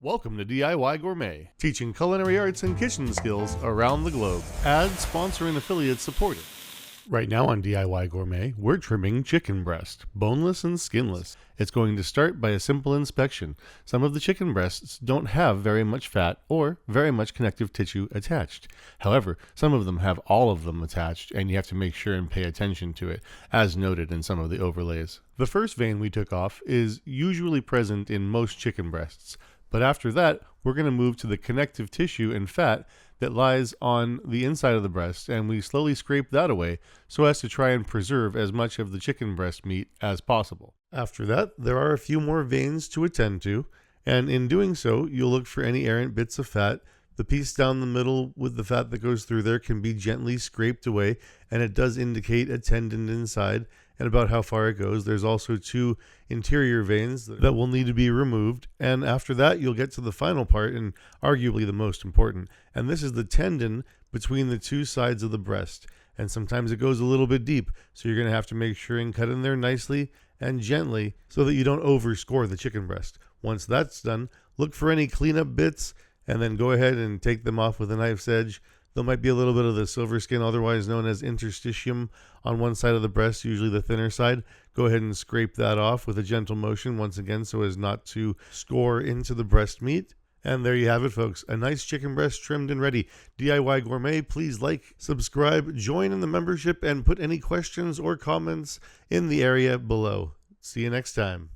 Welcome to DIY Gourmet, teaching culinary arts and kitchen skills around the globe. Ad, sponsor, and affiliates supported. Right now on DIY Gourmet, we're trimming chicken breast, boneless and skinless. It's going to start by a simple inspection. Some of the chicken breasts don't have very much fat or very much connective tissue attached. However, some of them have all of them attached, and you have to make sure and pay attention to it, as noted in some of the overlays. The first vein we took off is usually present in most chicken breasts. But after that, we're going to move to the connective tissue and fat that lies on the inside of the breast, and we slowly scrape that away so as to try and preserve as much of the chicken breast meat as possible. After that, there are a few more veins to attend to, and in doing so, you'll look for any errant bits of fat. The piece down the middle with the fat that goes through there can be gently scraped away, and it does indicate a tendon inside and about how far it goes. There's also two interior veins that will need to be removed, and after that you'll get to the final part, and arguably the most important, and this is the tendon between the two sides of the breast. And sometimes it goes a little bit deep, so you're going to have to make sure and cut in there nicely and gently so that you don't overscore the chicken breast. Once that's done, look for any cleanup bits and then go ahead and take them off with a knife's edge. There might be a little bit of the silver skin, otherwise known as interstitium, on one side of the breast, usually the thinner side. Go ahead and scrape that off with a gentle motion, once again, so as not to score into the breast meat. And there you have it, folks. A nice chicken breast trimmed and ready. DIY Gourmet, please like, subscribe, join in the membership, and put any questions or comments in the area below. See you next time.